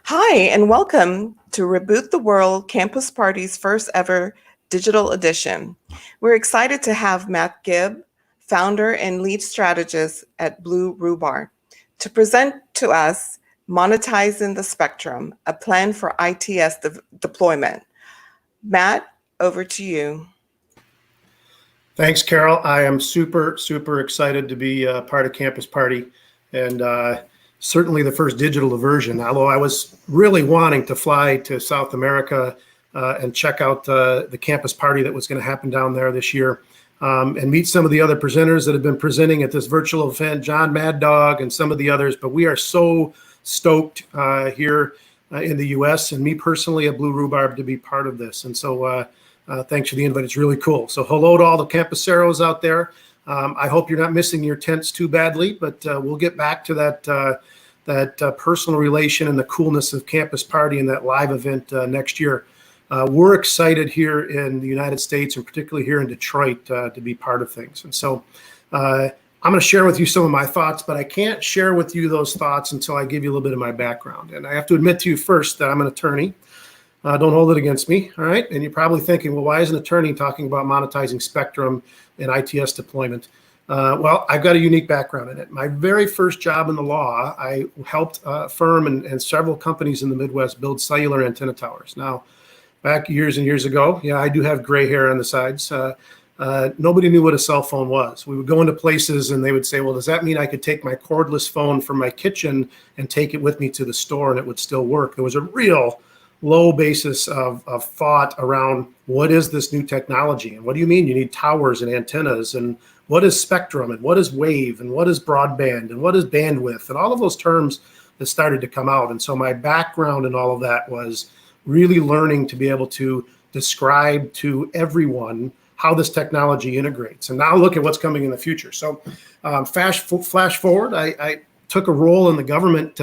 Hi, and welcome to Reboot the World Campus Party's first ever digital edition. We're excited to have Matt Gibb, founder and lead strategist at Blue Rhubarb, to present to us Monetizing the Spectrum, a plan for ITS deployment. Matt, over to you. Thanks, Carol. I am super excited to be part of Campus Party, and certainly the first digital version. Although I was really wanting to fly to South America and check out the Campus Party that was going to happen down there this year, and meet some of the other presenters that have been presenting at this virtual event, John Mad Dog and some of the others. But we are so stoked here in the U.S. and me personally at Blue Rhubarb to be part of this, and so. Thanks for the invite. It's really cool. So hello to all the campuseros out there. I hope you're not missing your tents too badly, but we'll get back to that personal relation and the coolness of Campus Party and that live event next year. We're excited here in the United States and particularly here in Detroit to be part of things. And so I'm going to share with you some of my thoughts, but I can't share with you those thoughts until I give you a little bit of my background. And I have to admit to you first that I'm an attorney. Don't hold it against me, all right? And you're probably thinking, well, why is an attorney talking about monetizing spectrum and ITS deployment? Well, I've got a unique background in it. My very first job in the law, I helped a firm and several companies in the Midwest build cellular antenna towers. Now, back years and years ago, yeah, I do have gray hair on the sides. Nobody knew what a cell phone was. We would go into places and they would say, well, does that mean I could take my cordless phone from my kitchen and take it with me to the store and it would still work? There was a real low basis of thought around what is this new technology and what do you mean you need towers and antennas and what is spectrum and what is wave and what is broadband and what is bandwidth and all of those terms that started to come out. And so my background in all of that was really learning to be able to describe to everyone how this technology integrates. And now look at what's coming in the future. So flash forward, I took a role in the government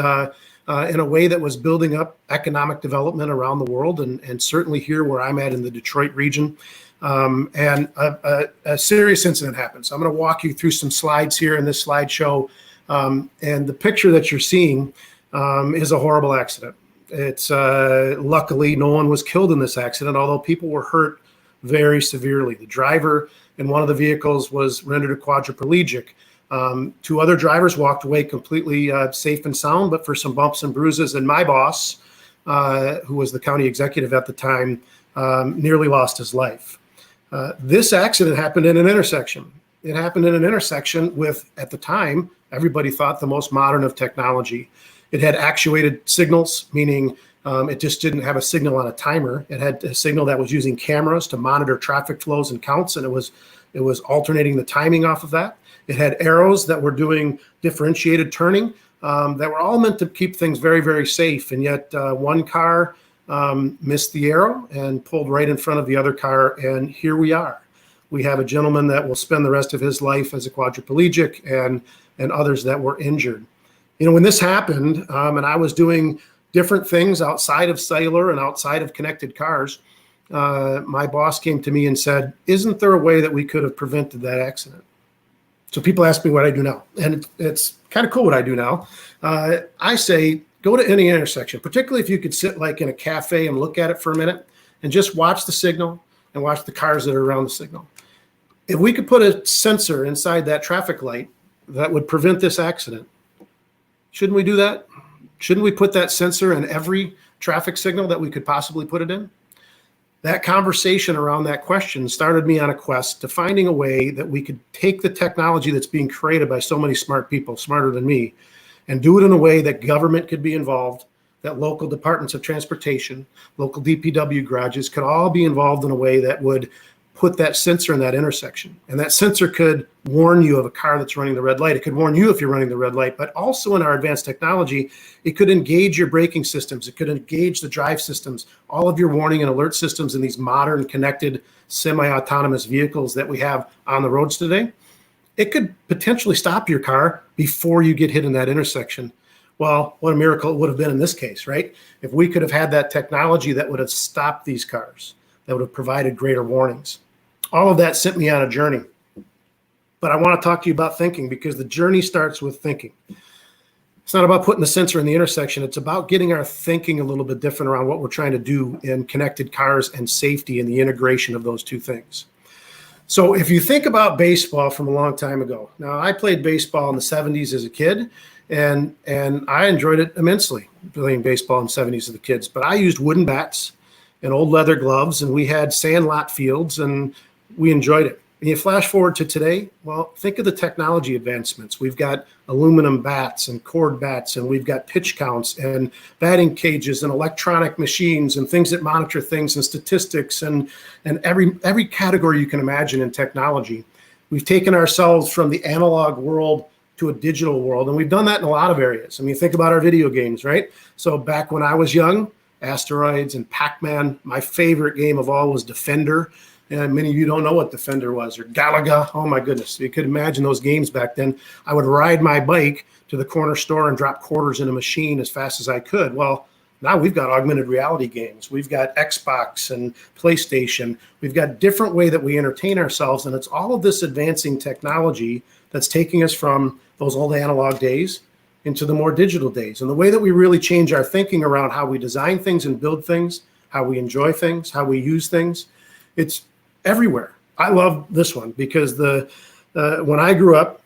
in a way that was building up economic development around the world, and certainly here where I'm at in the Detroit region. And a serious incident happened. So I'm going to walk you through some slides here in this slideshow. And the picture that you're seeing is a horrible accident. It's luckily no one was killed in this accident, although people were hurt very severely. The driver in one of the vehicles was rendered quadriplegic. Two other drivers walked away completely safe and sound, but for some bumps and bruises. And my boss, who was the county executive at the time, nearly lost his life. This accident happened in an intersection. It happened in an intersection with, at the time, everybody thought the most modern of technology. It had actuated signals, meaning it just didn't have a signal on a timer. It had a signal that was using cameras to monitor traffic flows and counts, and it was alternating the timing off of that. It had arrows that were doing differentiated turning that were all meant to keep things very safe. And yet one car missed the arrow and pulled right in front of the other car. And here we are. We have a gentleman that will spend the rest of his life as a quadriplegic and others that were injured. You know, when this happened and I was doing different things outside of cellular and outside of connected cars, my boss came to me and said, isn't there a way that we could have prevented that accident? So people ask me what I do now, and it's kind of cool what I do now. I say, go to any intersection, particularly if you could sit like in a cafe and look at it for a minute and just watch the signal and watch the cars that are around the signal. If we could put a sensor inside that traffic light that would prevent this accident, shouldn't we do that? Shouldn't we put that sensor in every traffic signal that we could possibly put it in? That conversation around that question started me on a quest to finding a way that we could take the technology that's being created by so many smart people, smarter than me, and do it in a way that government could be involved, that local departments of transportation, local DPW garages could all be involved in a way that would put that sensor in that intersection. And that sensor could warn you of a car that's running the red light. It could warn you if you're running the red light, but also in our advanced technology, it could engage your braking systems. It could engage the drive systems, all of your warning and alert systems in these modern connected semi-autonomous vehicles that we have on the roads today. It could potentially stop your car before you get hit in that intersection. Well, what a miracle it would have been in this case, right? If we could have had that technology that would have stopped these cars, that would have provided greater warnings. All of that sent me on a journey. But I want to talk to you about thinking because the journey starts with thinking. It's not about putting the sensor in the intersection. It's about getting our thinking a little bit different around what we're trying to do in connected cars and safety and the integration of those two things. So if you think about baseball from a long time ago, now I played baseball in the 70s as a kid, and I enjoyed it immensely, playing baseball in the 70s as a kid. But I used wooden bats and old leather gloves, and we had sandlot fields, and we enjoyed it. And you flash forward to today, well, think of the technology advancements. We've got aluminum bats and cord bats, and we've got pitch counts and batting cages and electronic machines and things that monitor things and statistics and every category you can imagine in technology. We've taken ourselves from the analog world to a digital world, and we've done that in a lot of areas. I mean, think about our video games, right? So back when I was young, Asteroids and Pac-Man, my favorite game of all was Defender. And many of you don't know what Defender was, or Galaga. Oh my goodness, you could imagine those games back then. I would ride my bike to the corner store and drop quarters in a machine as fast as I could. Well, now we've got augmented reality games. We've got Xbox and PlayStation. We've got different way that we entertain ourselves. And it's all of this advancing technology that's taking us from those old analog days into the more digital days. And the way that we really change our thinking around how we design things and build things, how we enjoy things, how we use things, it's everywhere. I love this one because when I grew up,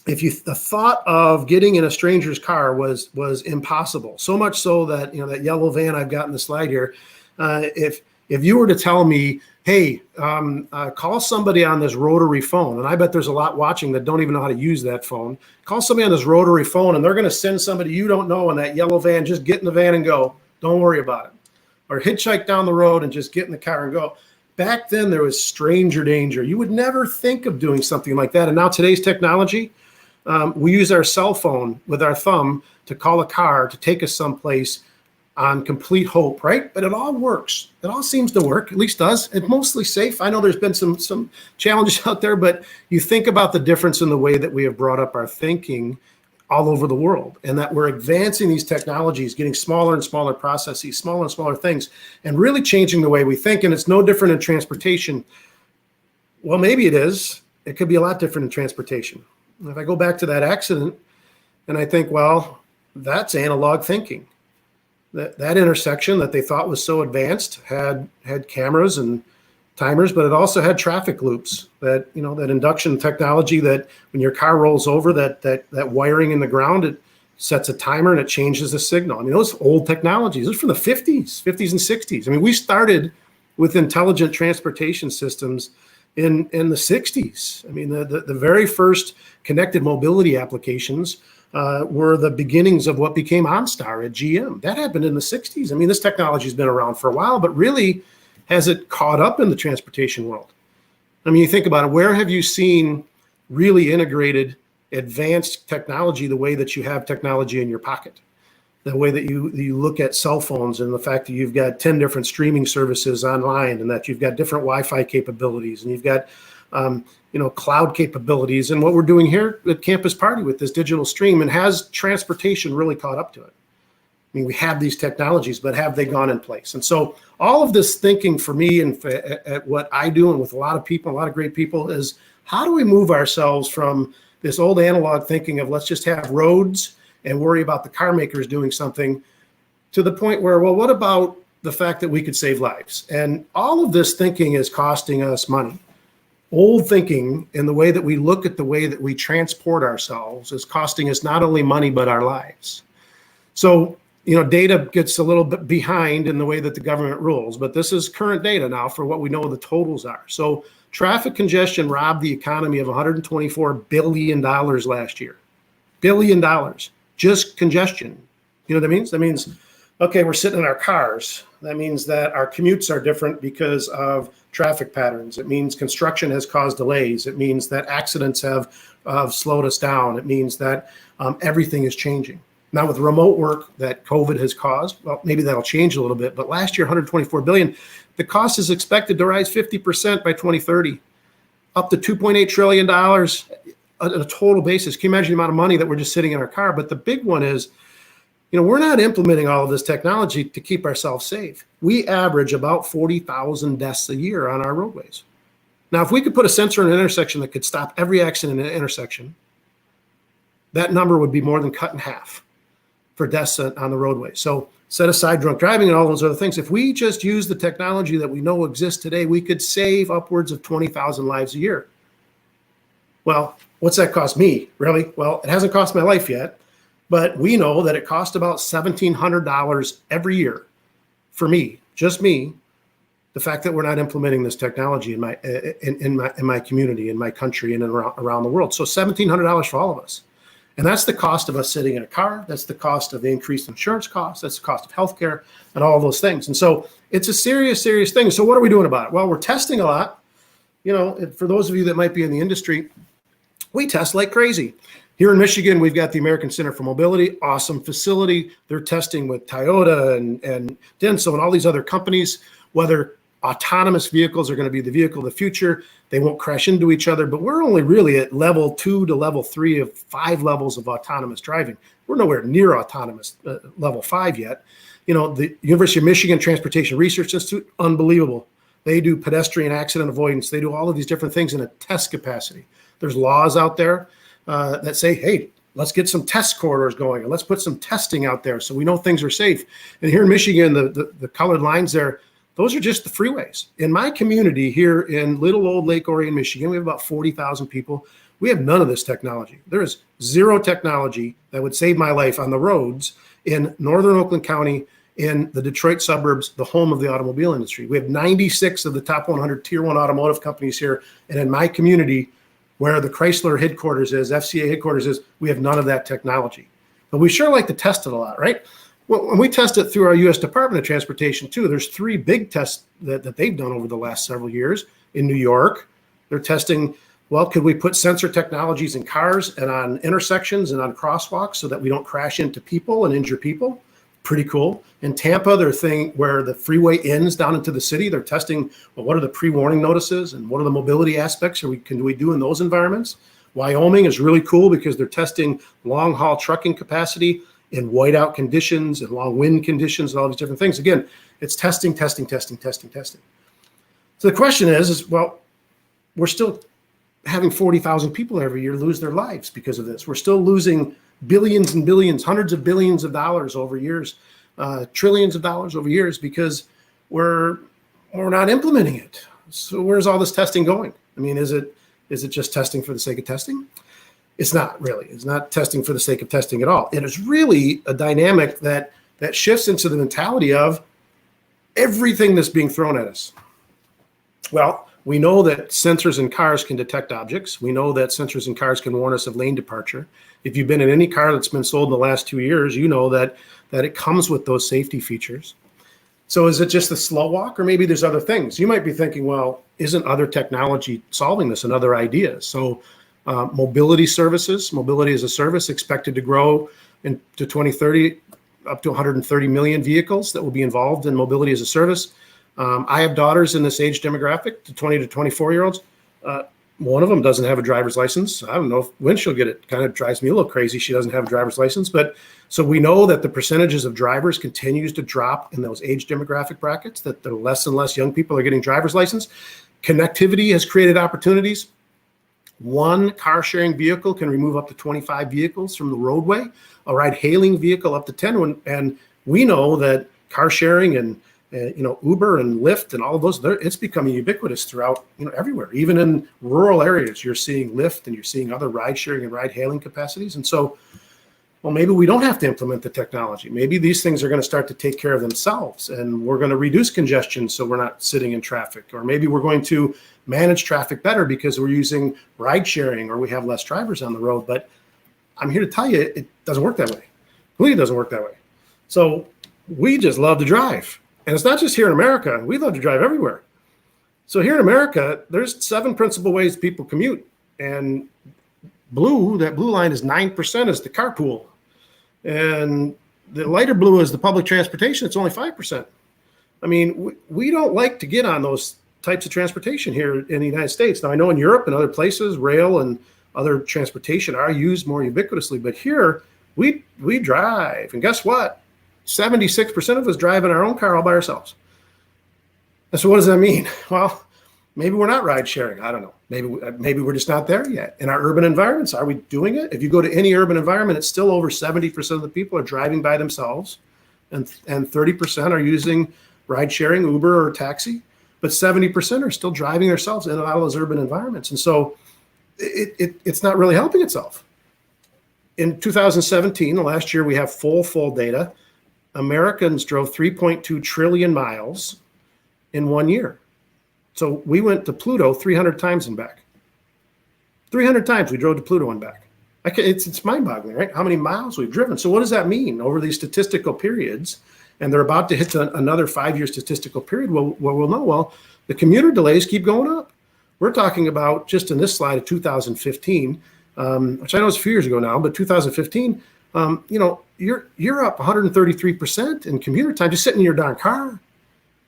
the thought of getting in a stranger's car was impossible. So much so that, that yellow van I've got in the slide here, if you were to tell me, hey, call somebody on this rotary phone, and I bet there's a lot watching that don't even know how to use that phone. Call somebody on this rotary phone, and they're going to send somebody you don't know in that yellow van. Just get in the van and go. Don't worry about it. Or hitchhike down the road and just get in the car and go. Back then, there was stranger danger. You would never think of doing something like that. And now today's technology, we use our cell phone with our thumb to call a car to take us someplace on complete hope, right? But it all works. It all seems to work, at least does. It's mostly safe. I know there's been some challenges out there, but you think about the difference in the way that we have brought up our thinking all over the world, and that we're advancing these technologies, getting smaller and smaller processes, smaller and smaller things, and really changing the way we think. And it's no different in transportation. Well, maybe it is. It could be a lot different in transportation. If I go back to that accident and I think, well, that's analog thinking. That intersection that they thought was so advanced had cameras and timers, but it also had traffic loops, that induction technology, that when your car rolls over, that wiring in the ground, it sets a timer and it changes the signal. I mean, those old technologies, those are from the 50s and 60s. I mean, we started with intelligent transportation systems in the 60s. I mean, the very first connected mobility applications were the beginnings of what became OnStar at GM. That happened in the 60s. I mean, this technology has been around for a while, but really, has it caught up in the transportation world? I mean, you think about it, where have you seen really integrated, advanced technology the way that you have technology in your pocket? The way that you look at cell phones, and the fact that you've got 10 different streaming services online, and that you've got different Wi-Fi capabilities, and you've got cloud capabilities. And what we're doing here at Campus Party with this digital stream, and has transportation really caught up to it? I mean, we have these technologies, but have they gone in place? And so all of this thinking for me, and at what I do, and with a lot of people, a lot of great people, is how do we move ourselves from this old analog thinking of let's just have roads and worry about the car makers doing something, to the point where, well, what about the fact that we could save lives? And all of this thinking is costing us money. Old thinking, and the way that we look at the way that we transport ourselves, is costing us not only money, but our lives. So, data gets a little bit behind in the way that the government rules, but this is current data now for what we know the totals are. So traffic congestion robbed the economy of $124 billion last year. $1 billion, just congestion. You know what that means? That means, okay, we're sitting in our cars. That means that our commutes are different because of traffic patterns. It means construction has caused delays. It means that accidents have slowed us down. It means that everything is changing. Now, with remote work that COVID has caused, well, maybe that'll change a little bit. But last year, $124 billion. The cost is expected to rise 50% by 2030, up to $2.8 trillion on a total basis. Can you imagine the amount of money that we're just sitting in our car? But the big one is, we're not implementing all of this technology to keep ourselves safe. We average about 40,000 deaths a year on our roadways. Now, if we could put a sensor in an intersection that could stop every accident in an intersection, that number would be more than cut in half. for deaths on the roadway. So set aside drunk driving and all those other things. If we just use the technology that we know exists today, we could save upwards of 20,000 lives a year. Well, what's that cost me? Really? Well, it hasn't cost my life yet, but we know that it costs about $1,700 every year for me, just me, the fact that we're not implementing this technology in my community, in my country, and around the world. So $1,700 for all of us. And that's the cost of us sitting in a car. That's the cost of the increased insurance costs. That's the cost of healthcare and all those things. And so it's a serious, serious thing. So what are we doing about it? Well, we're testing a lot. You know, for those of you that might be in the industry, we test like crazy. Here in Michigan, we've got the American Center for Mobility, awesome facility. They're testing with Toyota and Denso and all these other companies, whether autonomous vehicles are going to be the vehicle of the future. They won't crash into each other, but we're only really at level 2 to level 3 of 5 levels of autonomous driving. We're nowhere near autonomous level 5 yet. You know, the University of Michigan Transportation Research Institute, unbelievable. They do pedestrian accident avoidance. They do all of these different things in a test capacity. There's laws out there that say, hey, let's get some test corridors going and let's put some testing out there so we know things are safe. And here in Michigan, the colored lines there, those are just the freeways. In my community here in little old Lake Orion, Michigan, we have about 40,000 people. We have none of this technology. There is zero technology that would save my life on the roads in northern Oakland County, in the Detroit suburbs, the home of the automobile industry. We have 96 of the top 100 tier 1 automotive companies here. And in my community, where the Chrysler headquarters is, FCA headquarters is, we have none of that technology. But we sure like to test it a lot, right? Well, when we test it through our U.S. Department of Transportation too, there's 3 big tests that they've done over the last several years. In New York, they're testing, well, could we put sensor technologies in cars and on intersections and on crosswalks so that we don't crash into people and injure people? Pretty cool. In Tampa, their thing where the freeway ends down into the city, they're testing, well, what are the pre-warning notices and what are the mobility aspects can we do in those environments? Wyoming is really cool because they're testing long-haul trucking capacity in whiteout conditions and long wind conditions and all these different things. Again, it's testing. So the question is, well, we're still having 40,000 people every year lose their lives because of this. We're still losing billions and billions, hundreds of billions of dollars over years, trillions of dollars over years because we're not implementing it. So where's all this testing going? I mean, is it just testing for the sake of testing? It's not really. It's not testing for the sake of testing at all. It is really a dynamic that shifts into the mentality of everything that's being thrown at us. Well, we know that sensors in cars can detect objects. We know that sensors in cars can warn us of lane departure. If you've been in any car that's been sold in the last 2 years, you know that it comes with those safety features. So is it just a slow walk, or maybe there's other things? You might be thinking, well, isn't other technology solving this and other ideas? So mobility services, mobility as a service, expected to grow into 2030 up to 130 million vehicles that will be involved in mobility as a service. I have daughters in this age demographic, to 20 to 24-year-olds. One of them doesn't have a driver's license. I don't know when she'll get it. Kind of drives me a little crazy. She doesn't have a driver's license. But so we know that the percentages of drivers continues to drop in those age demographic brackets, that the less and less young people are getting driver's license. Connectivity has created opportunities. One car sharing vehicle can remove up to 25 vehicles from the roadway, a ride hailing vehicle up to 10. And we know that car sharing and Uber and Lyft and all of those, it's becoming ubiquitous throughout, everywhere. Even in rural areas, you're seeing Lyft and you're seeing other ride sharing and ride hailing capacities. And so, well, maybe we don't have to implement the technology. Maybe these things are going to start to take care of themselves and we're going to reduce congestion so we're not sitting in traffic. Or maybe we're going to manage traffic better because we're using ride sharing or we have less drivers on the road. But I'm here to tell you, it doesn't work that way. It doesn't work that way. So we just love to drive. And it's not just here in America. We love to drive everywhere. So here in America, there's 7 principal ways people commute. And that blue line is 9% is the carpool. And the lighter blue is the public transportation. It's only 5%. I mean, we don't like to get on those types of transportation here in the United States. Now, I know in Europe and other places, rail and other transportation are used more ubiquitously. But here, we drive. And guess what? 76% of us drive in our own car all by ourselves. And so what does that mean? Well, Maybe we're not ride sharing. I don't know. Maybe we're just not there yet. In our urban environments, are we doing it? If you go to any urban environment, it's still over 70% of the people are driving by themselves, and 30% are using ride sharing, Uber or taxi, but 70% are still driving themselves in and out of those urban environments. And so it's not really helping itself. In 2017, the last year we have full data, Americans drove 3.2 trillion miles in 1 year. So we went to Pluto 300 times and back. 300 times we drove to Pluto and back. It's mind-boggling, right? How many miles we've driven. So what does that mean over these statistical periods? And they're about to hit another 5-year statistical period where we'll know, well, the commuter delays keep going up. We're talking about, just in this slide of 2015, which I know is a few years ago now, but 2015, you're up 133% in commuter time just sitting in your darn car.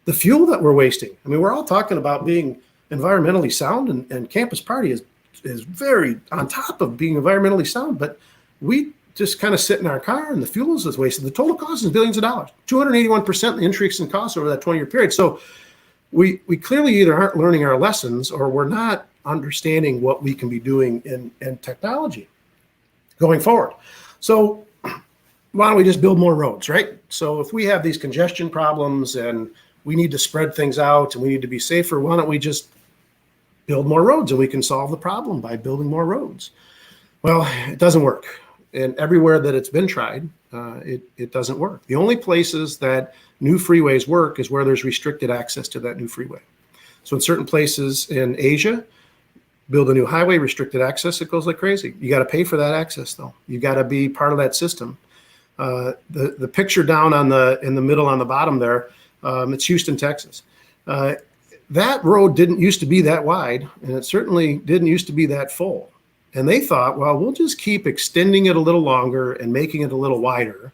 The fuel that we're wasting. I mean, we're all talking about being environmentally sound, and Campus Party is very on top of being environmentally sound, but we just kind of sit in our car and the fuel is wasted. The total cost is billions of dollars, 281% the increase in costs over that 20-year period. So we clearly either aren't learning our lessons or we're not understanding what we can be doing in technology going forward. So why don't we just build more roads, right? So if we have these congestion problems and we need to spread things out and we need to be safer, why don't we just build more roads and we can solve the problem by building more roads? Well, it doesn't work. And everywhere that it's been tried, it doesn't work. The only places that new freeways work is where there's restricted access to that new freeway. So in certain places in Asia, build a new highway, restricted access, it goes like crazy. You got to pay for that access though. You got to be part of that system. The picture down in the middle on the bottom there, it's Houston, Texas. That road didn't used to be that wide, and it certainly didn't used to be that full. And they thought, well, we'll just keep extending it a little longer and making it a little wider,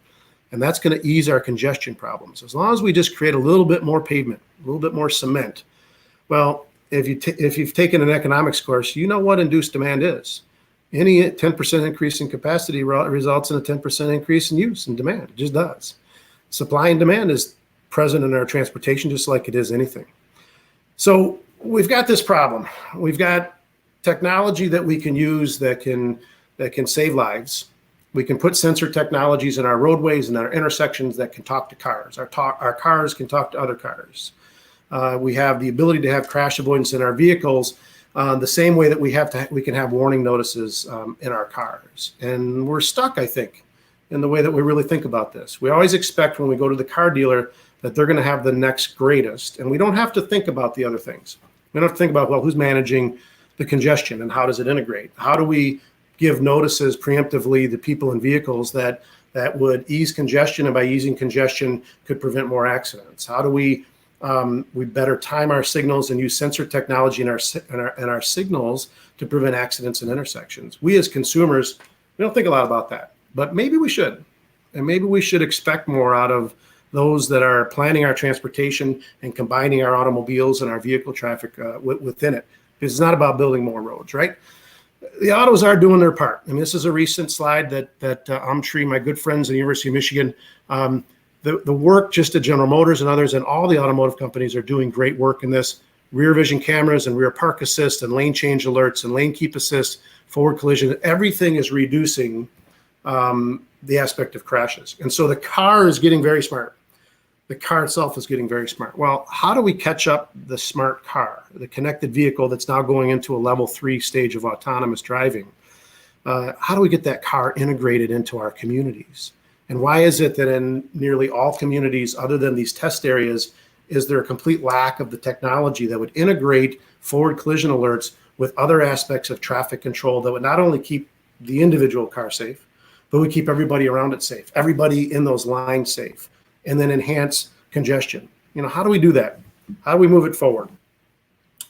and that's going to ease our congestion problems. As long as we just create a little bit more pavement, a little bit more cement. Well, if you've taken an economics course, you know what induced demand is. Any 10% increase in capacity results in a 10% increase in use and demand. It just does. Supply and demand is present in our transportation just like it is anything. So we've got this problem. We've got technology that we can use that can save lives. We can put sensor technologies in our roadways and our intersections that can talk to cars. Our cars can talk to other cars. We have the ability to have crash avoidance in our vehicles the same way that we can have warning notices in our cars. And we're stuck, I think, in the way that we really think about this. We always expect when we go to the car dealer that they're going to have the next greatest, and we don't have to think about the other things. We don't have to think about, well, who's managing the congestion and how does it integrate? How do we give notices preemptively to people in vehicles that would ease congestion, and by easing congestion could prevent more accidents? How do we better time our signals and use sensor technology in our signals to prevent accidents in intersections? We as consumers, we don't think a lot about that, but maybe we should. And maybe we should expect more out of those that are planning our transportation and combining our automobiles and our vehicle traffic within it. Because it's not about building more roads, right? The autos are doing their part. I mean, this is a recent slide that Umtree, my good friends at the University of Michigan, the work just at General Motors and others and all the automotive companies are doing great work in this. Rear vision cameras and rear park assist and lane change alerts and lane keep assist, forward collision, everything is reducing the aspect of crashes. And so the car is getting very smart. The car itself is getting very smart. Well, how do we catch up the smart car, the connected vehicle that's now going into a level 3 stage of autonomous driving? How do we get that car integrated into our communities? And why is it that in nearly all communities, other than these test areas, is there a complete lack of the technology that would integrate forward collision alerts with other aspects of traffic control that would not only keep the individual car safe, but would keep everybody around it safe, everybody in those lines safe, and then enhance congestion? How do we do that? How do we move it forward?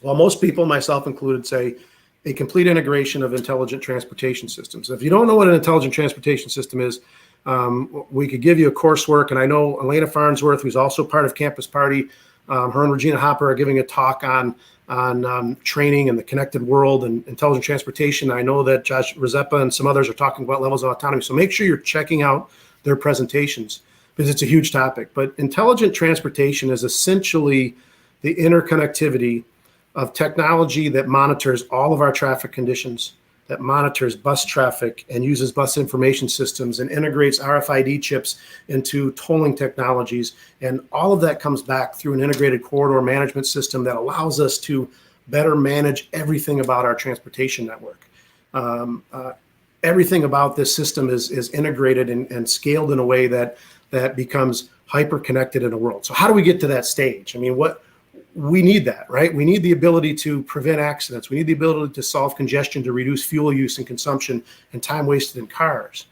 Well, most people, myself included, say a complete integration of intelligent transportation systems. If you don't know what an intelligent transportation system is, we could give you a coursework. And I know Elena Farnsworth, who's also part of Campus Party, her and Regina Hopper are giving a talk on training and the connected world and intelligent transportation. I know that Josh Rizeppa and some others are talking about levels of autonomy. So make sure you're checking out their presentations, because it's a huge topic. But intelligent transportation is essentially the interconnectivity of technology that monitors all of our traffic conditions, that monitors bus traffic and uses bus information systems and integrates RFID chips into tolling technologies. And all of that comes back through an integrated corridor management system that allows us to better manage everything about our transportation network. Everything about this system is integrated and scaled in a way that becomes hyper connected in a world. So how do we get to that stage? I mean, we need that, right? We need the ability to prevent accidents. We need the ability to solve congestion, to reduce fuel use and consumption and time wasted in cars.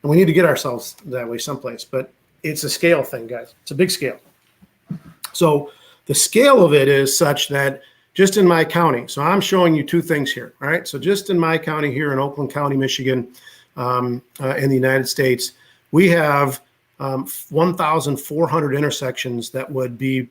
And we need to get ourselves that way someplace, but it's a scale thing, guys. It's a big scale. So the scale of it is such that just in my county, so I'm showing you two things here, all right? So just in my county here in Oakland County, Michigan, in the United States, we have 1,400 intersections that would be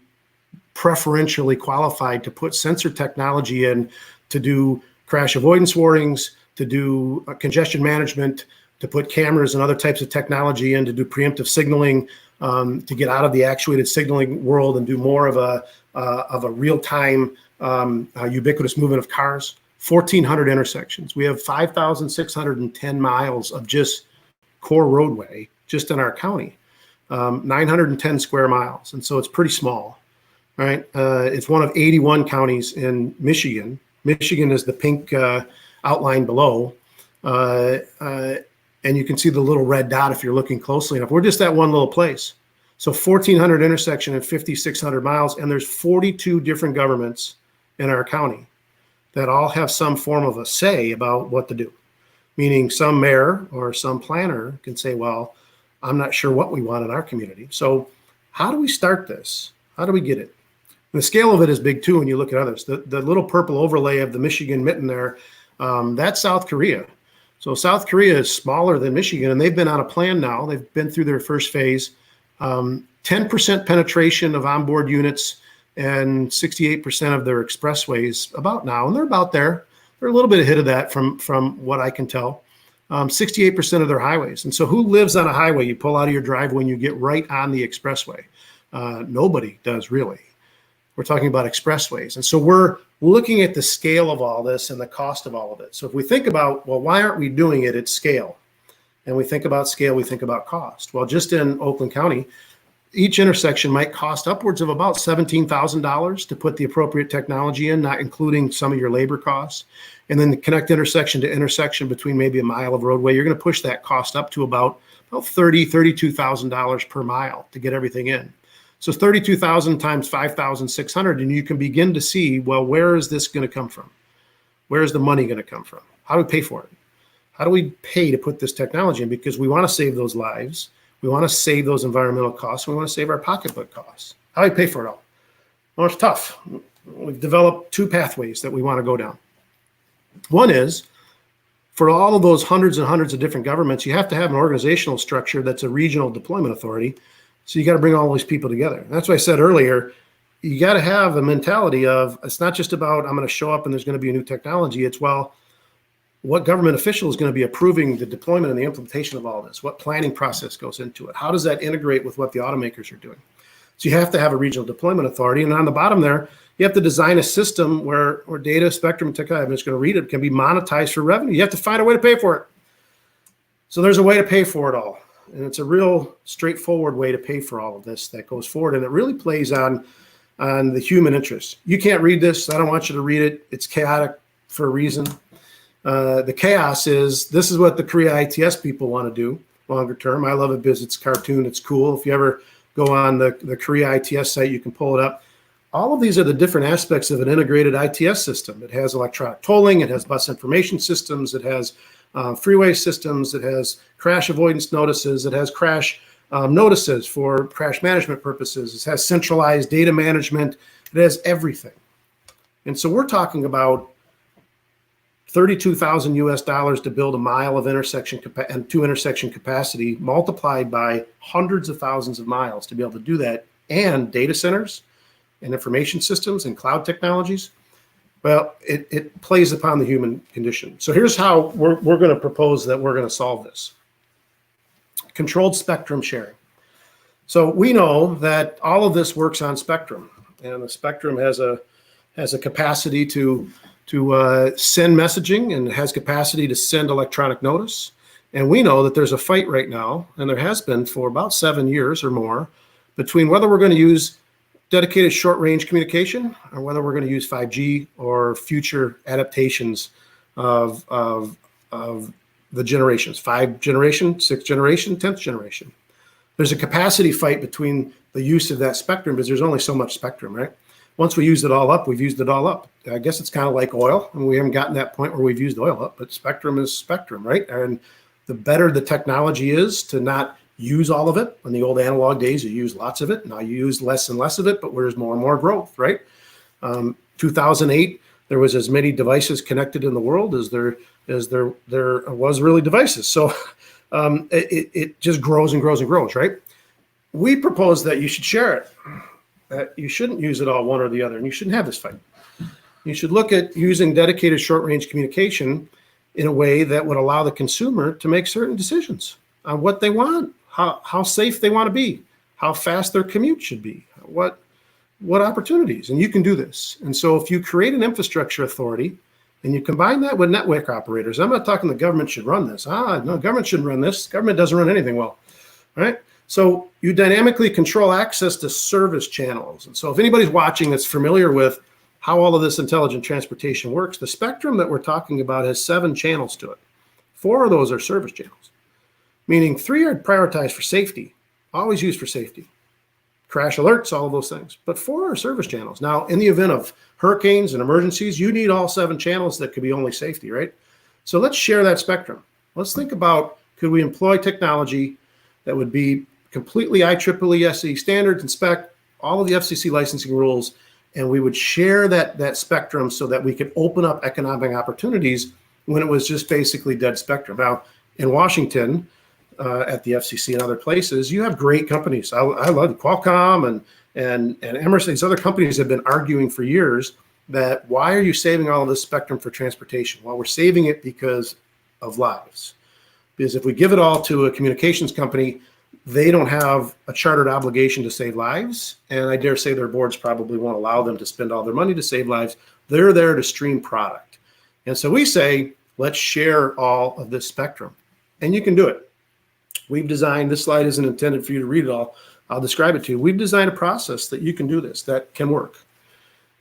preferentially qualified to put sensor technology in to do crash avoidance warnings, to do congestion management, to put cameras and other types of technology in to do preemptive signaling, to get out of the actuated signaling world and do more of a real-time ubiquitous movement of cars. 1,400 intersections. We have 5,610 miles of just core roadway just in our county, 910 square miles. And so it's pretty small, right? It's one of 81 counties in Michigan. Michigan is the pink outline below. And you can see the little red dot if you're looking closely enough. We're just that one little place. So 1,400 intersection and 5,600 miles, and there's 42 different governments in our county that all have some form of a say about what to do. Meaning some mayor or some planner can say, well, I'm not sure what we want in our community. So how do we start this? How do we get it? And the scale of it is big too when you look at others. The little purple overlay of the Michigan mitten there, that's South Korea. So South Korea is smaller than Michigan, and they've been on a plan now. They've been through their first phase. 10% penetration of onboard units and 68% of their expressways about now, and they're about there. They're a little bit ahead of that from what I can tell. 68% of their highways. And so who lives on a highway? You pull out of your driveway and you get right on the expressway. Nobody does really. We're talking about expressways. And so we're looking at the scale of all this and the cost of all of it. So if we think about, well, why aren't we doing it at scale? And we think about scale, we think about cost. Well, just in Oakland County, each intersection might cost upwards of about $17,000 to put the appropriate technology in, not including some of your labor costs. And then the connect intersection to intersection between maybe a mile of roadway, you're going to push that cost up to about $32,000 per mile to get everything in. So 32,000 times 5,600, and you can begin to see, well, where is this going to come from? Where is the money going to come from? How do we pay for it? How do we pay to put this technology in? Because we want to save those lives. We want to save those environmental costs. We want to save our pocketbook costs. How do we pay for it all? Well, it's tough. We've developed two pathways that we want to go down. One is, for all of those hundreds and hundreds of different governments, you have to have an organizational structure that's a regional deployment authority. So you got to bring all these people together. That's why I said earlier, you got to have a mentality of, it's not just about, I'm going to show up and there's going to be a new technology. It's, well, what government official is going to be approving the deployment and the implementation of all this? What planning process goes into it? How does that integrate with what the automakers are doing? So you have to have a regional deployment authority. And on the bottom there, you have to design a system where data, spectrum, and technology, I'm just going to read it, can be monetized for revenue. You have to find a way to pay for it. So there's a way to pay for it all. And it's a real straightforward way to pay for all of this that goes forward. And it really plays on the human interest. You can't read this. I don't want you to read it. It's chaotic for a reason. The chaos is, this is what the Korea ITS people want to do longer term. I love it because it's cartoon. It's cool. If you ever go on the Korea ITS site, you can pull it up. All of these are the different aspects of an integrated ITS system. It has electronic tolling. It has bus information systems. It has freeway systems. It has crash avoidance notices. It has crash notices for crash management purposes. It has centralized data management. It has everything. And so we're talking about $32,000 to build a mile of intersection and two intersection capacity, multiplied by hundreds of thousands of miles to be able to do that, and data centers and information systems and cloud technologies. Well, it plays upon the human condition. So here's how we're going to propose that we're going to solve this. Controlled spectrum sharing. So we know that all of this works on spectrum, and the spectrum has a has a capacity to send messaging, and it has capacity to send electronic notice. And we know that there's a fight right now, and there has been for about 7 years or more, between whether we're going to use dedicated short-range communication or whether we're going to use 5G or future adaptations of the generations, 5th generation, 6th generation, 10th generation. There's a capacity fight between the use of that spectrum because there's only so much spectrum, right? Once we use it all up, we've used it all up. I guess it's kind of like oil, and we haven't gotten to that point where we've used oil up, but spectrum is spectrum, right? And the better the technology is to not use all of it. In the old analog days, you use lots of it. Now you use less and less of it, but there's more and more growth, right? 2008, there was as many devices connected in the world as there was really devices. So it just grows and grows and grows, right? We propose that you should share it, that you shouldn't use it all one or the other, and you shouldn't have this fight. You should look at using dedicated short-range communication in a way that would allow the consumer to make certain decisions on what they want, how safe they want to be, how fast their commute should be, what opportunities, and you can do this. And so if you create an infrastructure authority and you combine that with network operators, I'm not talking the government should run this. No, government shouldn't run this. Government doesn't run anything well, right? So you dynamically control access to service channels. And so if anybody's watching that's familiar with how all of this intelligent transportation works, the spectrum that we're talking about has 7 channels to it. 4 of those are service channels, meaning 3 are prioritized for safety, always used for safety, crash alerts, all of those things. But 4 are service channels. Now, in the event of hurricanes and emergencies, you need all 7 channels that could be only safety, right? So let's share that spectrum. Let's think about, could we employ technology that would be completely IEEE SE standards and spec, all of the FCC licensing rules, and we would share that spectrum so that we could open up economic opportunities when it was just basically dead spectrum. Now, in Washington, at the FCC and other places, you have great companies. I love Qualcomm and Emerson. These other companies have been arguing for years that why are you saving all of this spectrum for transportation? Well, we're saving it because of lives. Because if we give it all to a communications company, they don't have a chartered obligation to save lives. And I dare say their boards probably won't allow them to spend all their money to save lives. They're there to stream product. And so we say, let's share all of this spectrum. And you can do it. We've designed, this slide isn't intended for you to read it all. I'll describe it to you. We've designed a process that you can do this, that can work.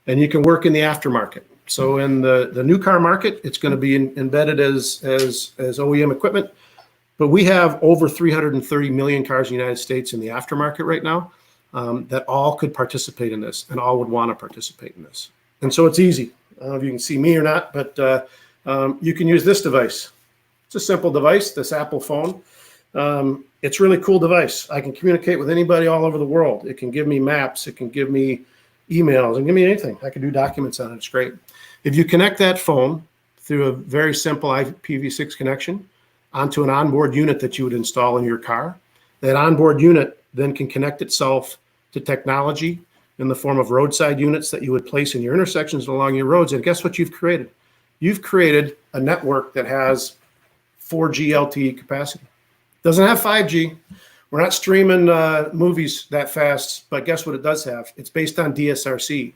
And you can work in the aftermarket. So in the new car market, it's going to be embedded as OEM equipment. But we have over 330 million cars in the United States in the aftermarket right now that all could participate in this and all would want to participate in this. And so it's easy. I don't know if you can see me or not, but you can use this device. It's a simple device, this Apple phone. It's a really cool device. I can communicate with anybody all over the world. It can give me maps. It can give me emails and give me anything. I can do documents on it. It's great. If you connect that phone through a very simple IPv6 connection onto an onboard unit that you would install in your car, that onboard unit then can connect itself to technology in the form of roadside units that you would place in your intersections along your roads. And guess what you've created? You've created a network that has 4G LTE capacity. Doesn't have 5G. We're not streaming movies that fast, but guess what it does have? It's based on DSRC,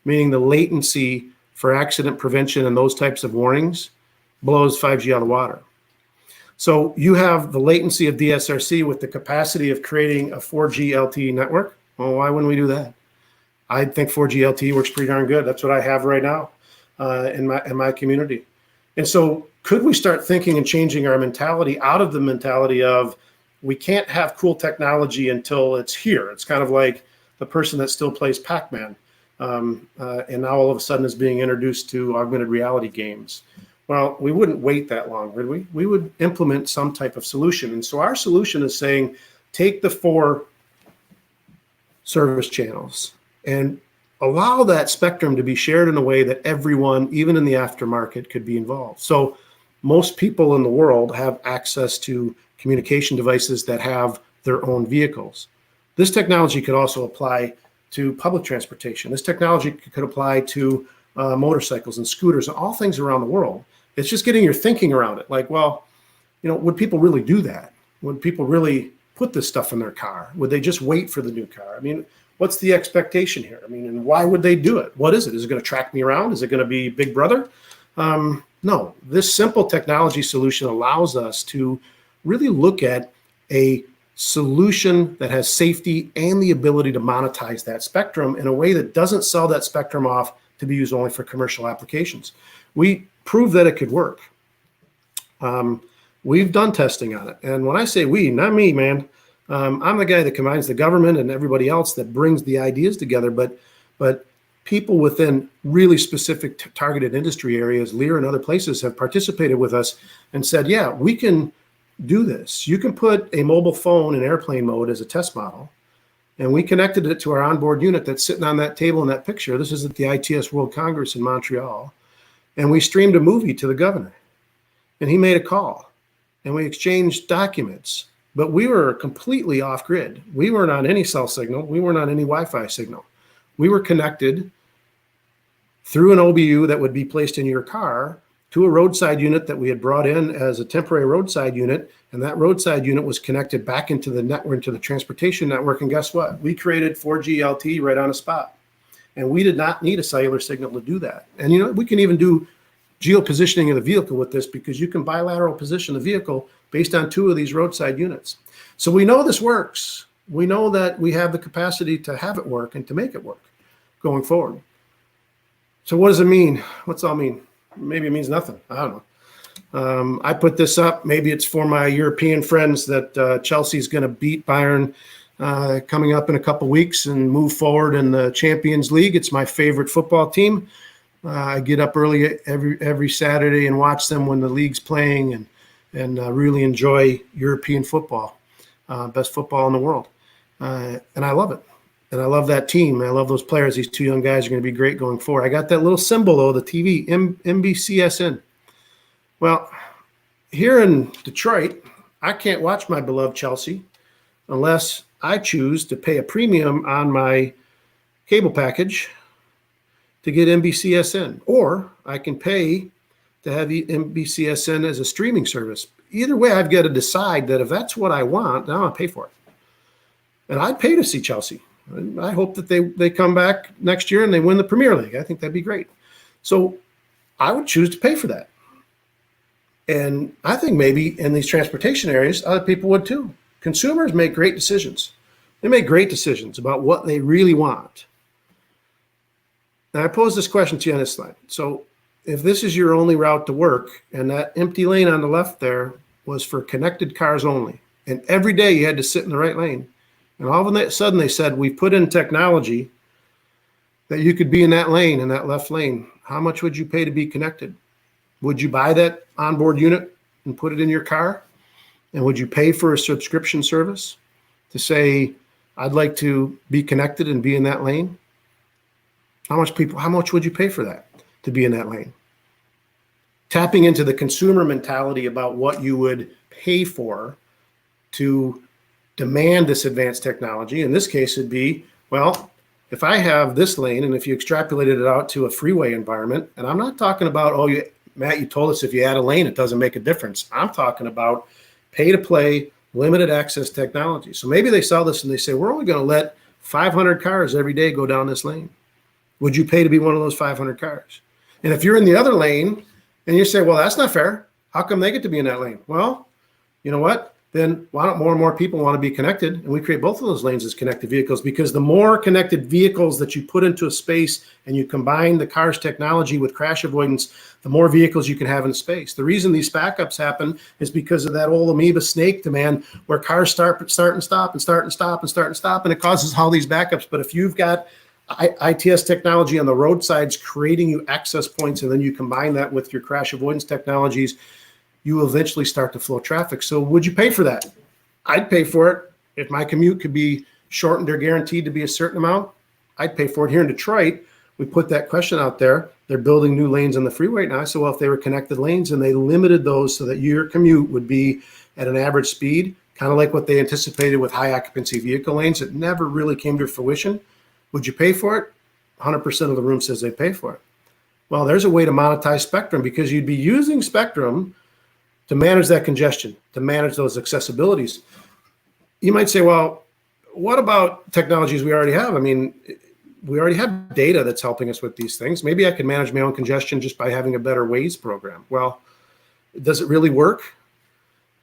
meaning the latency for accident prevention and those types of warnings blows 5G out of the water. So you have the latency of DSRC with the capacity of creating a 4G LTE network. Well, why wouldn't we do that? I think 4G LTE works pretty darn good. That's what I have right now in my community. And so could we start thinking and changing our mentality out of the mentality of we can't have cool technology until it's here? It's kind of like the person that still plays Pac-Man and now all of a sudden is being introduced to augmented reality games. Well, we wouldn't wait that long, would we? We would implement some type of solution. And so our solution is saying, take the 4 service channels and allow that spectrum to be shared in a way that everyone, even in the aftermarket, could be involved. So most people in the world have access to communication devices that have their own vehicles. This technology could also apply to public transportation. This technology could apply to motorcycles and scooters and all things around the world. It's just getting your thinking around it. Like, well, would people really do that? Would people really put this stuff in their car? Would they just wait for the new car? I mean, what's the expectation here? I mean, and why would they do it? What is it? Is it going to track me around? Is it going to be Big Brother? No, this simple technology solution allows us to really look at a solution that has safety and the ability to monetize that spectrum in a way that doesn't sell that spectrum off to be used only for commercial applications. We proved that it could work. We've done testing on it. And when I say we, not me, man, I'm the guy that combines the government and everybody else that brings the ideas together. But people within really specific targeted industry areas, Lear and other places, have participated with us and said, yeah, we can do this. You can put a mobile phone in airplane mode as a test model. And we connected it to our onboard unit that's sitting on that table in that picture. This is at the ITS World Congress in Montreal. And we streamed a movie to the governor. And he made a call. And we exchanged documents. But we were completely off grid. We weren't on any cell signal. We weren't on any Wi-Fi signal. We were connected through an OBU that would be placed in your car to a roadside unit that we had brought in as a temporary roadside unit. And that roadside unit was connected back into the network, into the transportation network. And guess what? We created 4G LTE right on the spot. And we did not need a cellular signal to do that. And you know, we can even do geopositioning of the vehicle with this, because you can bilateral position the vehicle based on 2 of these roadside units. So we know this works. We know that we have the capacity to have it work and to make it work going forward. So what does it mean? What's it all mean? Maybe it means nothing. I don't know. I put this up. Maybe it's for my European friends that Chelsea's going to beat Bayern coming up in a couple weeks and move forward in the Champions League. It's my favorite football team. I get up early every Saturday and watch them when the league's playing, and really enjoy European football, best football in the world. And I love it. And I love that team. I love those players. These 2 young guys are going to be great going forward. I got that little symbol, though, the TV, NBCSN. Well, here in Detroit, I can't watch my beloved Chelsea unless I choose to pay a premium on my cable package to get NBCSN, or I can pay to have NBCSN as a streaming service. Either way, I've got to decide that if that's what I want, then I'll pay for it. And I'd pay to see Chelsea. I hope that they come back next year and they win the Premier League. I think that'd be great. So I would choose to pay for that. And I think maybe in these transportation areas, other people would too. Consumers make great decisions. They make great decisions about what they really want. Now, I pose this question to you on this slide. So if this is your only route to work, and that empty lane on the left there was for connected cars only, and every day you had to sit in the right lane, and all of a sudden they said, we put in technology that you could be in that lane, in that left lane, how much would you pay to be connected? Would you buy that onboard unit and put it in your car? And would you pay for a subscription service to say, I'd like to be connected and be in that lane? How much would you pay for that to be in that lane? Tapping into the consumer mentality about what you would pay for to demand this advanced technology. In this case, it'd be, well, if I have this lane, and if you extrapolated it out to a freeway environment, and I'm not talking about, Matt, you told us if you add a lane, it doesn't make a difference. I'm talking about pay-to-play, limited access technology. So maybe they saw this and they say, we're only going to let 500 cars every day go down this lane. Would you pay to be one of those 500 cars? And if you're in the other lane and you say, well, that's not fair. How come they get to be in that lane? Well, you know what? Then why don't more and more people want to be connected? And we create both of those lanes as connected vehicles, because the more connected vehicles that you put into a space and you combine the car's technology with crash avoidance, the more vehicles you can have in space. The reason these backups happen is because of that old amoeba snake demand, where cars start and stop and start and stop and start and stop, and it causes all these backups. But if you've got ITS technology on the roadsides creating you access points, and then you combine that with your crash avoidance technologies, you will eventually start to flow traffic. So would you pay for that? I'd pay for it. If my commute could be shortened or guaranteed to be a certain amount, I'd pay for it. Here in Detroit, we put that question out there. They're building new lanes on the freeway now. So, well, if they were connected lanes and they limited those so that your commute would be at an average speed, kind of like what they anticipated with high occupancy vehicle lanes, it never really came to fruition. Would you pay for it? 100% of the room says they pay for it. Well, there's a way to monetize spectrum, because you'd be using spectrum to manage that congestion, to manage those accessibilities. You might say, well, what about technologies we already have? I mean, we already have data that's helping us with these things. Maybe I can manage my own congestion just by having a better Waze program. Well, does it really work?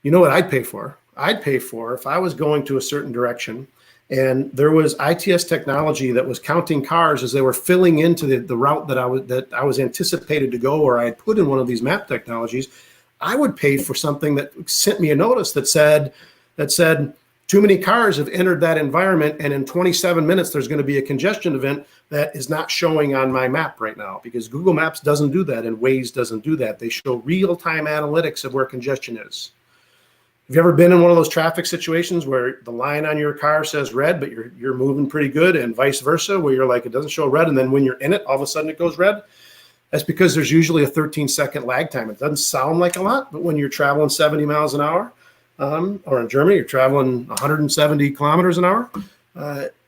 You know what I'd pay for? I'd pay for if I was going to a certain direction and there was ITS technology that was counting cars as they were filling into the route that I was anticipated to go, or I had put in one of these map technologies. I would pay for something that sent me a notice that said too many cars have entered that environment, and in 27 minutes there's going to be a congestion event that is not showing on my map right now, because Google Maps doesn't do that and Waze doesn't do that. They show real-time analytics of where congestion is. Have you ever been in one of those traffic situations where the line on your car says red, but you're moving pretty good, and vice versa, where you're like, it doesn't show red, and then when you're in it, all of a sudden it goes red? That's because there's usually a 13-second lag time. It doesn't sound like a lot, but when you're traveling 70 miles an hour, or in Germany, you're traveling 170 kilometers an hour,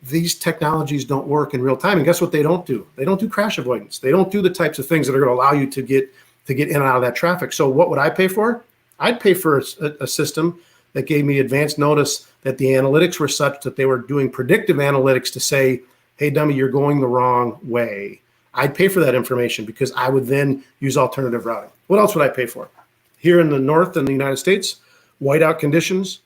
these technologies don't work in real time. And guess what they don't do? They don't do crash avoidance. They don't do the types of things that are going to allow you to get in and out of that traffic. So what would I pay for? I'd pay for a system that gave me advance notice that the analytics were such that they were doing predictive analytics to say, hey, dummy, you're going the wrong way. I'd pay for that information because I would then use alternative routing. What else would I pay for? Here in the north in the United States, whiteout conditions.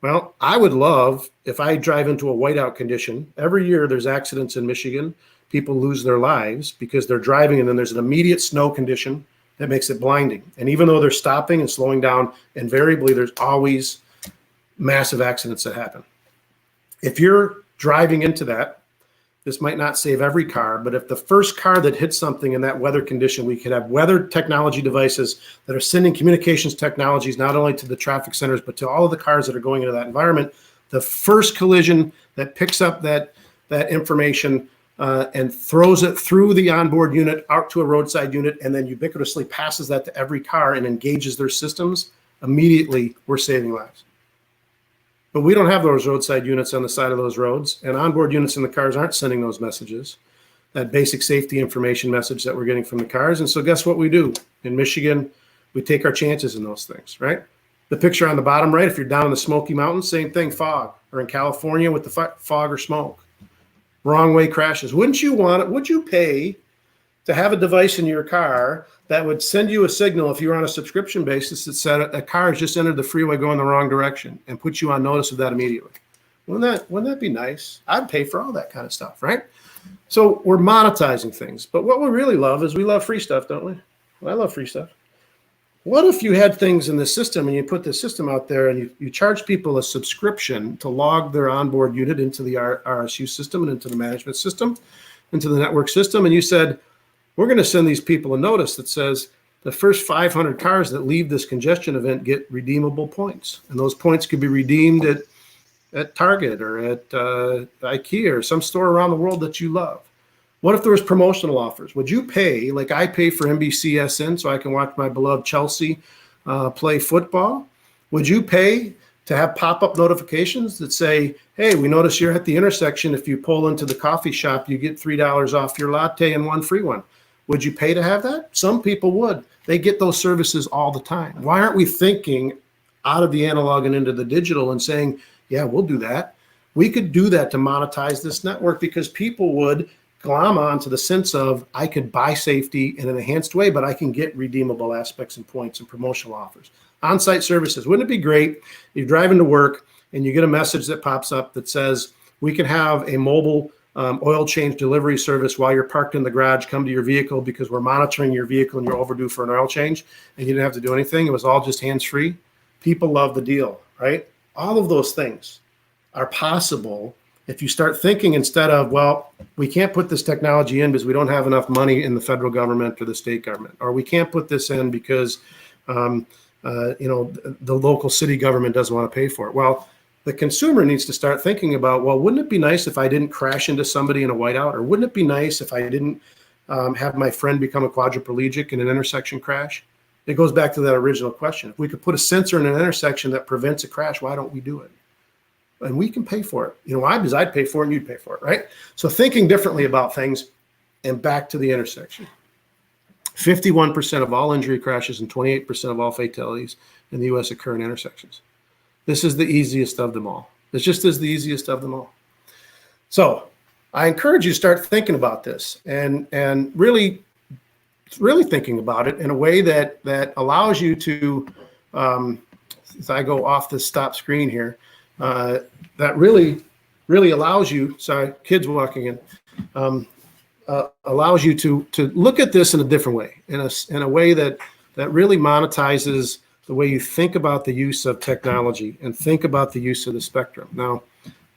Well, I would love if I drive into a whiteout condition. Every year there's accidents in Michigan. People lose their lives because they're driving and then there's an immediate snow condition that makes it blinding. And even though they're stopping and slowing down, invariably there's always massive accidents that happen. If you're driving into that, this might not save every car, but if the first car that hits something in that weather condition, we could have weather technology devices that are sending communications technologies not only to the traffic centers, but to all of the cars that are going into that environment. The first collision that picks up that information and throws it through the onboard unit out to a roadside unit, and then ubiquitously passes that to every car and engages their systems, immediately we're saving lives. But we don't have those roadside units on the side of those roads, and onboard units in the cars aren't sending those messages, that basic safety information message that we're getting from the cars. And so guess what we do? In Michigan, we take our chances in those things, right? The picture on the bottom right, if you're down in the Smoky Mountains, same thing, fog. Or in California with the fog or smoke. Wrong way crashes. Wouldn't you want it? Would you pay to have a device in your car that would send you a signal if you were on a subscription basis that said a car has just entered the freeway going the wrong direction, and put you on notice of that immediately? Wouldn't that be nice? I'd pay for all that kind of stuff, right? So we're monetizing things. But what we really love is we love free stuff, don't we? Well, I love free stuff. What if you had things in the system and you put the system out there and you charge people a subscription to log their onboard unit into the RSU system and into the management system, into the network system, and you said, we're going to send these people a notice that says the first 500 cars that leave this congestion event get redeemable points. And those points could be redeemed at Target or at IKEA or some store around the world that you love. What if there was promotional offers? Would you pay, like I pay for NBCSN so I can watch my beloved Chelsea play football? Would you pay to have pop-up notifications that say, hey, we notice you're at the intersection. If you pull into the coffee shop, you get $3 off your latte and one free one. Would you pay to have that? Some people would. They get those services all the time. Why aren't we thinking out of the analog and into the digital and saying, yeah, we'll do that? We could do that to monetize this network, because people would glom on to the sense of, I could buy safety in an enhanced way, but I can get redeemable aspects and points and promotional offers. On-site services. Wouldn't it be great? You're driving to work and you get a message that pops up that says, we can have a mobile oil change delivery service while you're parked in the garage. Come to your vehicle because we're monitoring your vehicle and you're overdue for an oil change, and you didn't have to do anything. It was all just hands-free. People love the deal, right? All of those things are possible if you start thinking, instead of, well, we can't put this technology in because we don't have enough money in the federal government or the state government, or we can't put this in because the local city government doesn't want to pay for it. Well, the consumer needs to start thinking about, well, wouldn't it be nice if I didn't crash into somebody in a whiteout? Or wouldn't it be nice if I didn't have my friend become a quadriplegic in an intersection crash? It goes back to that original question. If we could put a sensor in an intersection that prevents a crash, why don't we do it? And we can pay for it. You know why? Because I'd pay for it and you'd pay for it, right? So thinking differently about things. And back to the intersection. 51% of all injury crashes and 28% of all fatalities in the U.S. occur in intersections. This is the easiest of them all. It's just as the easiest of them all. So I encourage you to start thinking about this and really thinking about it in a way that allows you to, as I go off this stop screen here, that really allows you, sorry, kids walking in, allows you to look at this in a different way, in a way that really monetizes the way you think about the use of technology and think about the use of the spectrum. Now,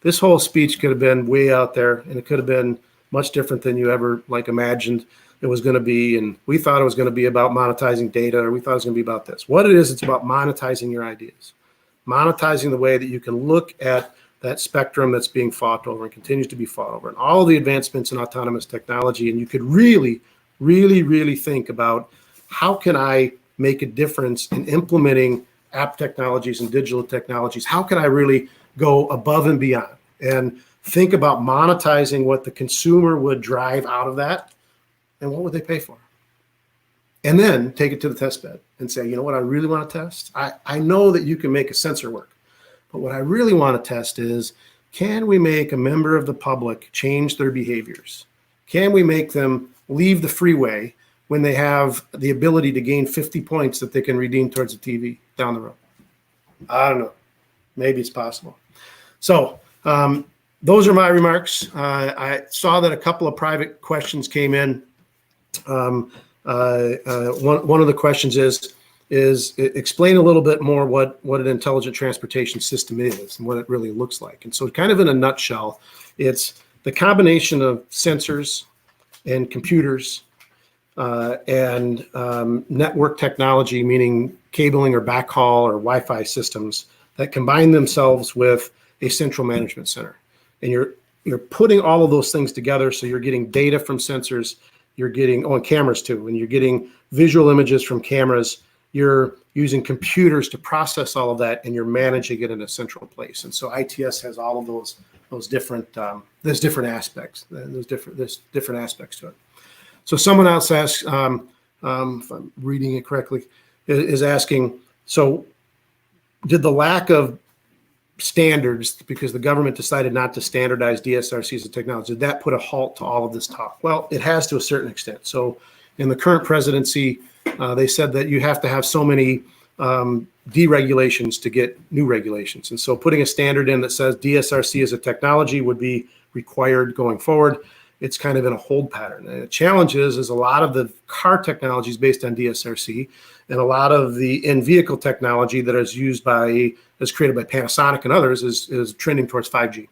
this whole speech could have been way out there, and it could have been much different than you ever imagined it was going to be. And we thought it was going to be about monetizing data, or we thought it was going to be about this. What it is, it's about monetizing your ideas, monetizing the way that you can look at that spectrum that's being fought over and continues to be fought over, and all the advancements in autonomous technology. And you could really think about, how can I make a difference in implementing app technologies and digital technologies? How can I really go above and beyond and think about monetizing what the consumer would drive out of that, and what would they pay for? And then take it to the test bed and say, you know what I really want to test? I know that you can make a sensor work, but what I really want to test is, can we make a member of the public change their behaviors? Can we make them leave the freeway when they have the ability to gain 50 points that they can redeem towards a TV down the road? I don't know. Maybe it's possible. So those are my remarks. I saw that a couple of private questions came in. One of the questions is explain a little bit more what an intelligent transportation system is and what it really looks like. And so, kind of in a nutshell, it's the combination of sensors and computers and network technology, meaning cabling or backhaul or Wi-Fi systems, that combine themselves with a central management center. And you're putting all of those things together, so you're getting data from sensors, you're getting, and cameras too, and you're getting visual images from cameras. You're using computers to process all of that, and you're managing it in a central place. And so ITS has all of those different there's different aspects. There's different aspects to it. So someone else asks, if I'm reading it correctly, is asking, so did the lack of standards, because the government decided not to standardize DSRC as a technology, did that put a halt to all of this talk? Well, it has to a certain extent. So in the current presidency, they said that you have to have so many deregulations to get new regulations. And so putting a standard in that says DSRC as a technology would be required going forward. It's kind of in a hold pattern. And the challenge is a lot of the car technology is based on DSRC, and a lot of the in-vehicle technology that is created by Panasonic and others is trending towards 5G.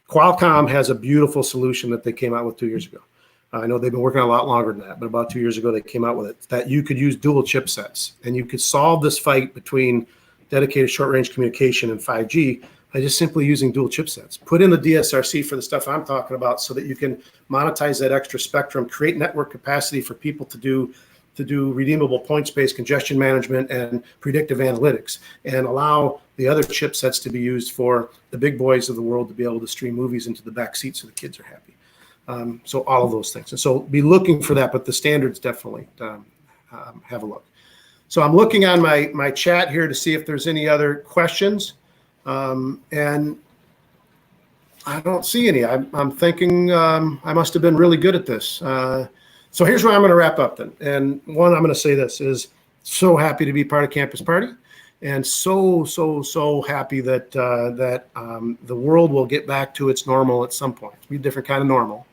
Qualcomm has a beautiful solution that they came out with 2 years ago. I know they've been working a lot longer than that, but about 2 years ago they came out with it, that you could use dual chipsets, and you could solve this fight between dedicated short-range communication and 5G by just simply using dual chipsets. Put in the DSRC for the stuff I'm talking about, so that you can monetize that extra spectrum, create network capacity for people to do redeemable points-based congestion management and predictive analytics, and allow the other chipsets to be used for the big boys of the world to be able to stream movies into the back seat so the kids are happy. So all of those things. And so be looking for that, but the standards definitely have a look. So I'm looking on my chat here to see if there's any other questions. And I don't see any. I'm thinking I must have been really good at this. So here's where I'm going to wrap up then. And one, I'm going to say this is, so happy to be part of Campus Party, and so happy that the world will get back to its normal at some point. It'll be a different kind of normal,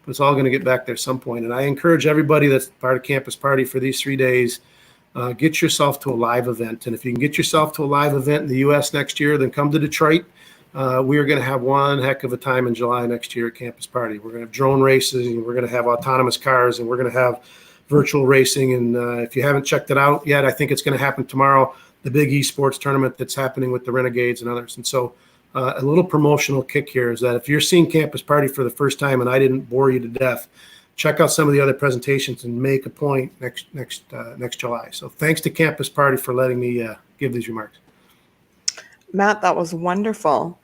but it's all going to get back there at some point. And I encourage everybody that's part of Campus Party for these 3 days, get yourself to a live event. And if you can get yourself to a live event in the U.S. next year, then come to Detroit. We are going to have one heck of a time in July next year at Campus Party. We're going to have drone races, and we're going to have autonomous cars, and we're going to have virtual racing. And if you haven't checked it out yet, I think it's going to happen tomorrow, the big esports tournament that's happening with the Renegades and others. And so a little promotional kick here is that if you're seeing Campus Party for the first time and I didn't bore you to death, check out some of the other presentations and make a point next July. So thanks to Campus Party for letting me give these remarks. Matt, that was wonderful.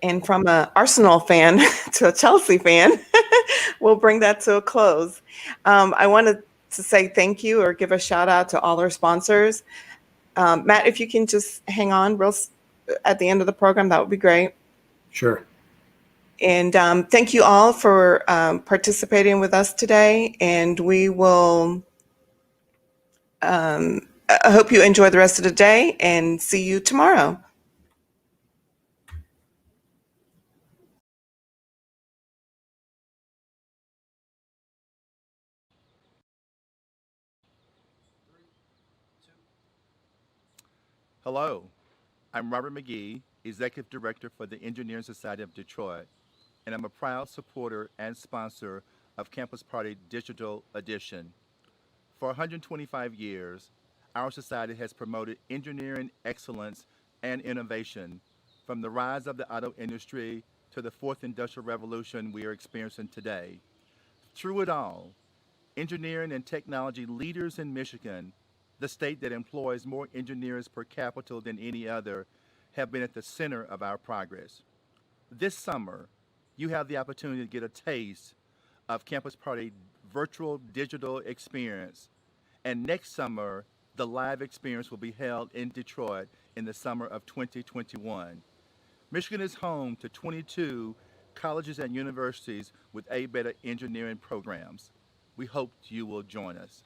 And from an Arsenal fan to a Chelsea fan, we'll bring that to a close. I wanted to say thank you or give a shout out to all our sponsors. Matt, if you can just hang on at the end of the program, that would be great. Sure. And thank you all for participating with us today. And we will, I hope you enjoy the rest of the day and see you tomorrow. Hello, I'm Robert McGee, Executive Director for the Engineering Society of Detroit, and I'm a proud supporter and sponsor of Campus Party Digital Edition. For 125 years, our society has promoted engineering excellence and innovation, from the rise of the auto industry to the fourth industrial revolution we are experiencing today. Through it all, engineering and technology leaders in Michigan, the state that employs more engineers per capita than any other, have been at the center of our progress. This summer, you have the opportunity to get a taste of Campus Party virtual digital experience. And next summer, the live experience will be held in Detroit in the summer of 2021. Michigan is home to 22 colleges and universities with A-Beta engineering programs. We hope you will join us.